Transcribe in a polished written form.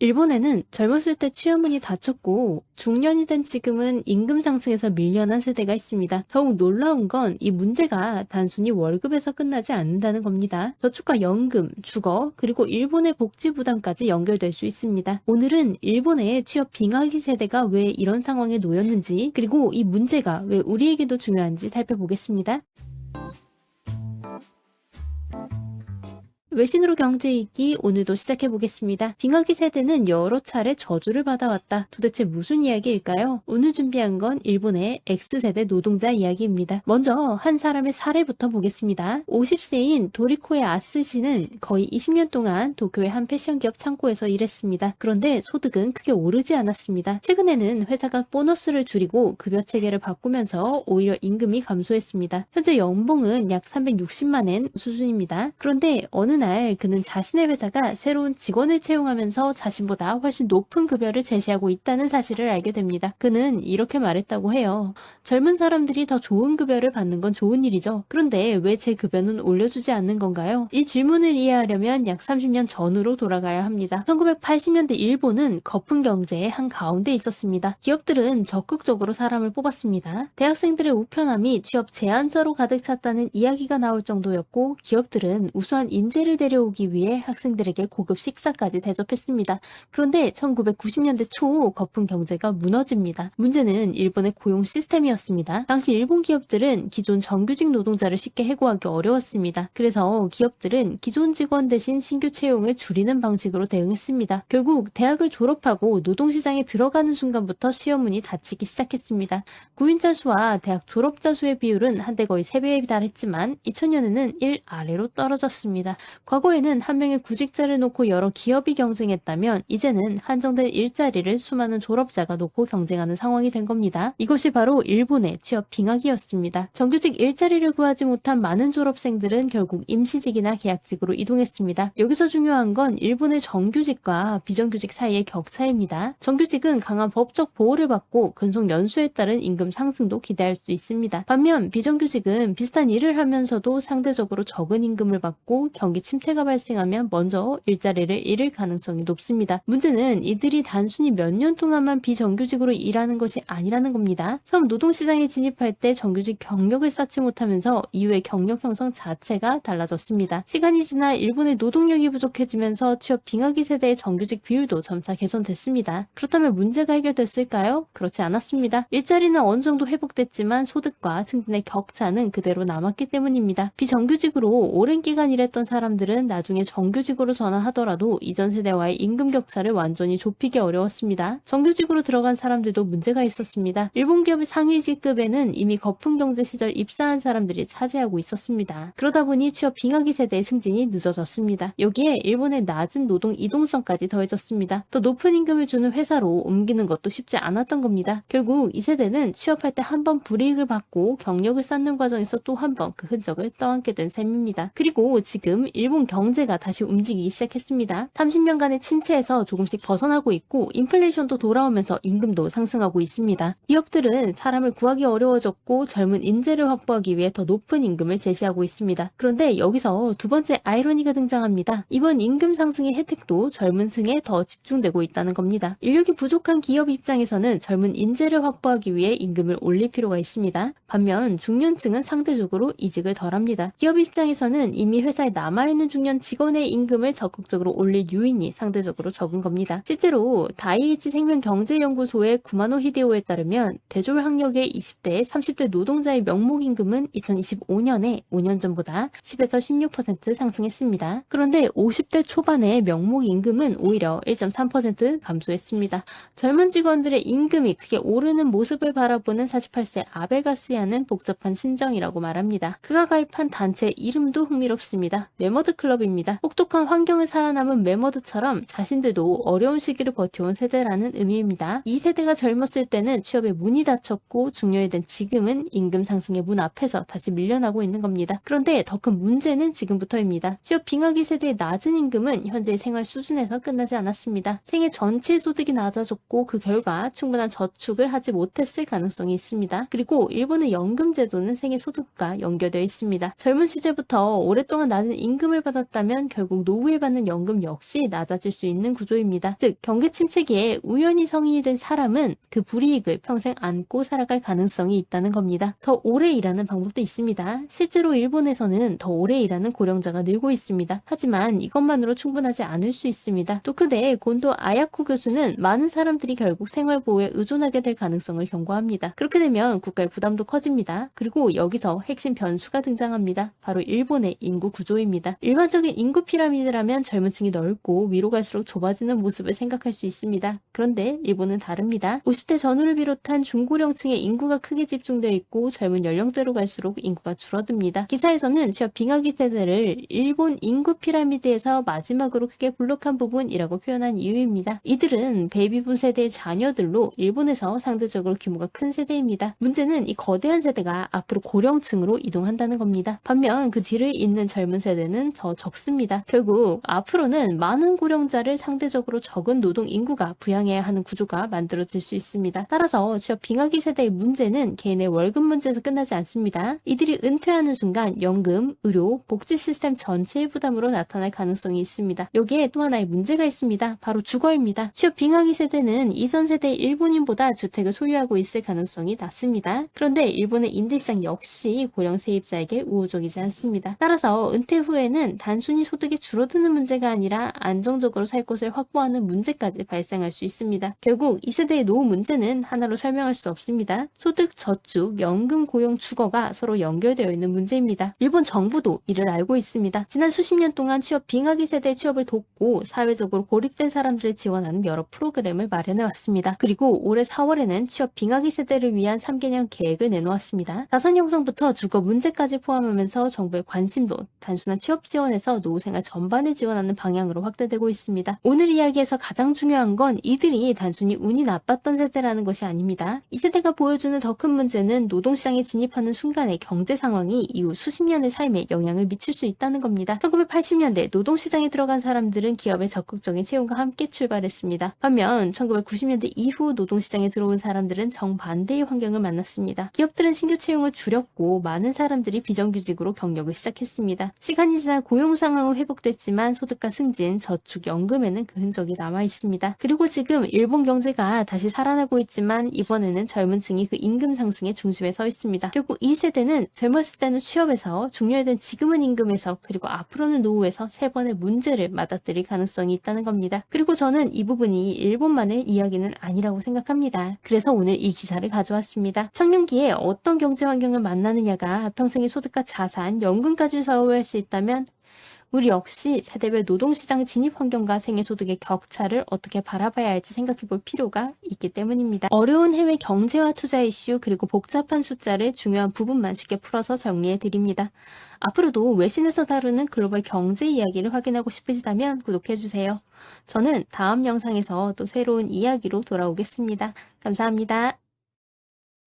일본에는 젊었을 때 취업문이 닫혔고 중년이 된 지금은 임금 상승에서 밀려난 세대가 있습니다. 더욱 놀라운 건 이 문제가 단순히 월급에서 끝나지 않는다는 겁니다. 저축과 연금, 주거, 그리고 일본의 복지 부담까지 연결될 수 있습니다. 오늘은 일본의 취업 빙하기 세대가 왜 이런 상황에 놓였는지, 그리고 이 문제가 왜 우리에게도 중요한지 살펴보겠습니다. 외신으로 경제 읽기 오늘도 시작해 보겠습니다. 빙하기 세대는 여러 차례 저주를 받아왔다. 도대체 무슨 이야기일까요? 오늘 준비한 건 일본의 X세대 노동자 이야기입니다. 먼저 한 사람의 사례부터 보겠습니다. 50세인 도리코의 아스 씨는 거의 20년 동안 도쿄의 한 패션 기업 창고에서 일했습니다. 그런데 소득은 크게 오르지 않았습니다. 최근에는 회사가 보너스를 줄이고 급여 체계를 바꾸면서 오히려 임금이 감소했습니다. 현재 연봉은 약 360만 엔 수준입니다. 그런데 어느 날 그는 자신의 회사가 새로운 직원을 채용하면서 자신보다 훨씬 높은 급여를 제시하고 있다는 사실을 알게 됩니다. 그는 이렇게 말했다고 해요. 젊은 사람들이 더 좋은 급여를 받는 건 좋은 일이죠. 그런데 왜 제 급여는 올려주지 않는 건가요? 이 질문을 이해하려면 약 30년 전으로 돌아가야 합니다. 1980년대 일본은 거품 경제의 한가운데 있었습니다. 기업들은 적극적으로 사람을 뽑았습니다. 대학생들의 우편함이 취업 제안서로 가득 찼다는 이야기가 나올 정도였고 기업들은 우수한 인재를 데려오기 위해 학생들에게 고급 식사까지 대접했습니다. 그런데 1990년대 초 거품 경제가 무너집니다. 문제는 일본의 고용 시스템이었습니다. 당시 일본 기업들은 기존 정규직 노동자를 쉽게 해고하기 어려웠습니다. 그래서 기업들은 기존 직원 대신 신규 채용을 줄이는 방식으로 대응했습니다. 결국 대학을 졸업하고 노동시장에 들어가는 순간부터 시험문이 닫히기 시작했습니다. 구인자 수와 대학 졸업자 수의 비율은 한때 거의 3배에 달했지만 2000년에는 1 아래로 떨어졌습니다. 과거에는 한 명의 구직자를 놓고 여러 기업이 경쟁했다면 이제는 한정된 일자리를 수많은 졸업자가 놓고 경쟁하는 상황이 된 겁니다. 이것이 바로 일본의 취업 빙하기였습니다. 정규직 일자리를 구하지 못한 많은 졸업생들은 결국 임시직이나 계약직으로 이동했습니다. 여기서 중요한 건 일본의 정규직과 비정규직 사이의 격차입니다. 정규직은 강한 법적 보호를 받고 근속 연수에 따른 임금 상승도 기대할 수 있습니다. 반면 비정규직은 비슷한 일을 하면서도 상대적으로 적은 임금을 받고 경기 침체가 발생하면 먼저 일자리를 잃을 가능성이 높습니다. 문제는 이들이 단순히 몇 년 동안만 비정규직으로 일하는 것이 아니라는 겁니다. 처음 노동시장에 진입할 때 정규직 경력을 쌓지 못하면서 이후의 경력 형성 자체가 달라졌습니다. 시간이 지나 일본의 노동력이 부족해지면서 취업 빙하기 세대의 정규직 비율도 점차 개선됐습니다. 그렇다면 문제가 해결됐을까요? 그렇지 않았습니다. 일자리는 어느 정도 회복됐지만 소득과 승진의 격차는 그대로 남았기 때문입니다. 비정규직으로 오랜 기간 일했던 사람들은 나중에 정규직으로 전환하더라도 이전 세대와의 임금 격차를 완전히 좁히기 어려웠습니다. 정규직으로 들어간 사람들도 문제가 있었습니다. 일본 기업의 상위직급에는 이미 거품 경제 시절 입사한 사람들이 차지하고 있었습니다. 그러다 보니 취업 빙하기 세대의 승진이 늦어졌습니다. 여기에 일본의 낮은 노동 이동성까지 더해졌습니다. 더 높은 임금을 주는 회사로 옮기는 것도 쉽지 않았던 겁니다. 결국 이 세대는 취업할 때 한 번 불이익을 받고 경력을 쌓는 과정에서 또 한 번 그 흔적을 떠안게 된 셈입니다. 그리고 지금 일본 경제가 다시 움직이기 시작했습니다. 30년간의 침체에서 조금씩 벗어나고 있고 인플레이션도 돌아오면서 임금도 상승하고 있습니다. 기업들은 사람을 구하기 어려워졌고 젊은 인재를 확보하기 위해 더 높은 임금을 제시하고 있습니다. 그런데 여기서 두 번째 아이러니가 등장합니다. 이번 임금 상승의 혜택도 젊은 층에 더 집중되고 있다는 겁니다. 인력이 부족한 기업 입장에서는 젊은 인재를 확보하기 위해 임금을 올릴 필요가 있습니다. 반면 중년층은 상대적으로 이직을 덜합니다. 기업 입장에서는 이미 회사에 남아있는 중년 직원의 임금을 적극적으로 올릴 요인이 상대적으로 적은 겁니다. 실제로 다이이치 생명경제연구소의 구마노 히데오에 따르면 대졸 학력의 20대, 30대 노동자의 명목 임금은 2025년에 5년 전보다 10에서 16% 상승했습니다. 그런데 50대 초반의 명목 임금은 오히려 1.3% 감소했습니다. 젊은 직원들의 임금이 크게 오르는 모습을 바라보는 48세 아베가 쓰야는 복잡한 심정이라고 말합니다. 그가 가입한 단체 이름도 흥미롭습니다. 메머드 클럽입니다. 혹독한 환경을 살아남은 메머드처럼 자신들도 어려운 시기를 버텨온 세대라는 의미입니다. 이 세대가 젊었을 때는 취업의 문이 닫혔고 중년이 된 지금은 임금 상승의 문 앞에서 다시 밀려나고 있는 겁니다. 그런데 더 큰 문제는 지금부터입니다. 취업 빙하기 세대의 낮은 임금은 현재의 생활 수준에서 끝나지 않았습니다. 생애 전체 소득이 낮아졌고 그 결과 충분한 저축을 하지 못했을 가능성이 있습니다. 그리고 일본의 연금 제도는 생애 소득과 연결되어 있습니다. 젊은 시절부터 오랫동안 낮은 임금을 연금을 받았다면 결국 노후에 받는 연금 역시 낮아질 수 있는 구조입니다. 즉 경기 침체기에 우연히 성인이 된 사람은 그 불이익을 평생 안고 살아갈 가능성이 있다는 겁니다. 더 오래 일하는 방법도 있습니다. 실제로 일본에서는 더 오래 일하는 고령자가 늘고 있습니다. 하지만 이것만으로 충분하지 않을 수 있습니다. 도쿄대 곤도 아야코 교수는 많은 사람들이 결국 생활보호에 의존하게 될 가능성을 경고합니다. 그렇게 되면 국가의 부담도 커집니다. 그리고 여기서 핵심 변수가 등장합니다. 바로 일본의 인구 구조입니다. 일반적인 인구 피라미드라면 젊은 층이 넓고 위로 갈수록 좁아지는 모습을 생각할 수 있습니다. 그런데 일본은 다릅니다. 50대 전후를 비롯한 중고령층의 인구가 크게 집중되어 있고 젊은 연령대로 갈수록 인구가 줄어듭니다. 기사에서는 취업 빙하기 세대를 일본 인구 피라미드에서 마지막으로 크게 블록한 부분이라고 표현한 이유입니다. 이들은 베이비붐 세대의 자녀들로 일본에서 상대적으로 규모가 큰 세대입니다. 문제는 이 거대한 세대가 앞으로 고령층으로 이동한다는 겁니다. 반면 그 뒤를 잇는 젊은 세대는 더 적습니다. 결국 앞으로는 많은 고령자를 상대적으로 적은 노동 인구가 부양해야 하는 구조가 만들어질 수 있습니다. 따라서 취업 빙하기 세대의 문제는 개인의 월급 문제에서 끝나지 않습니다. 이들이 은퇴하는 순간 연금, 의료, 복지 시스템 전체의 부담으로 나타날 가능성이 있습니다. 여기에 또 하나의 문제가 있습니다. 바로 주거입니다. 취업 빙하기 세대는 이전 세대의 일본인보다 주택을 소유하고 있을 가능성이 낮습니다. 그런데 일본의 임대시장 역시 고령 세입자에게 우호적이지 않습니다. 따라서 은퇴 후에는 단순히 소득이 줄어드는 문제가 아니라 안정적으로 살 곳을 확보하는 문제까지 발생할 수 있습니다. 결국 이 세대의 노후 문제는 하나로 설명할 수 없습니다. 소득, 저축, 연금, 고용, 주거가 서로 연결되어 있는 문제입니다. 일본 정부도 이를 알고 있습니다. 지난 수십 년 동안 취업 빙하기 세대의 취업을 돕고 사회적으로 고립된 사람들을 지원하는 여러 프로그램을 마련해 왔습니다. 그리고 올해 4월에는 취업 빙하기 세대를 위한 3개년 계획을 내놓았습니다. 자산 형성부터 주거 문제까지 포함하면서 정부의 관심도 단순한 취업 지원에서 노후 생활 전반을 지원하는 방향으로 확대되고 있습니다. 오늘 이야기에서 가장 중요한 건 이들이 단순히 운이 나빴던 세대라는 것이 아닙니다. 이 세대가 보여주는 더 큰 문제는 노동시장에 진입하는 순간의 경제 상황이 이후 수십 년의 삶에 영향을 미칠 수 있다는 겁니다. 1980년대 노동시장에 들어간 사람들은 기업의 적극적인 채용과 함께 출발했습니다. 반면 1990년대 이후 노동시장에 들어온 사람들은 정반대의 환경을 만났습니다. 기업들은 신규 채용을 줄였고 많은 사람들이 비정규직으로 경력을 시작했습니다. 시간이 지나 고용 상황은 회복됐지만 소득과 승진, 저축, 연금에는 그 흔적이 남아 있습니다. 그리고 지금 일본 경제가 다시 살아나고 있지만 이번에는 젊은 층이 그 임금 상승의 중심에 서 있습니다. 결국 이 세대는 젊었을 때는 취업에서, 중년이 지금은 임금에서, 그리고 앞으로는 노후에서 세 번의 문제를 맞닥뜨릴 가능성이 있다는 겁니다. 그리고 저는 이 부분이 일본만의 이야기는 아니라고 생각합니다. 그래서 오늘 이 기사를 가져왔습니다. 청년기에 어떤 경제 환경을 만나느냐가 평생의 소득과 자산, 연금까지 좌우할 수 있다면 우리 역시 세대별 노동시장 진입 환경과 생애소득의 격차를 어떻게 바라봐야 할지 생각해 볼 필요가 있기 때문입니다. 어려운 해외 경제와 투자 이슈 그리고 복잡한 숫자를 중요한 부분만 쉽게 풀어서 정리해 드립니다. 앞으로도 외신에서 다루는 글로벌 경제 이야기를 확인하고 싶으시다면 구독해 주세요. 저는 다음 영상에서 또 새로운 이야기로 돌아오겠습니다. 감사합니다.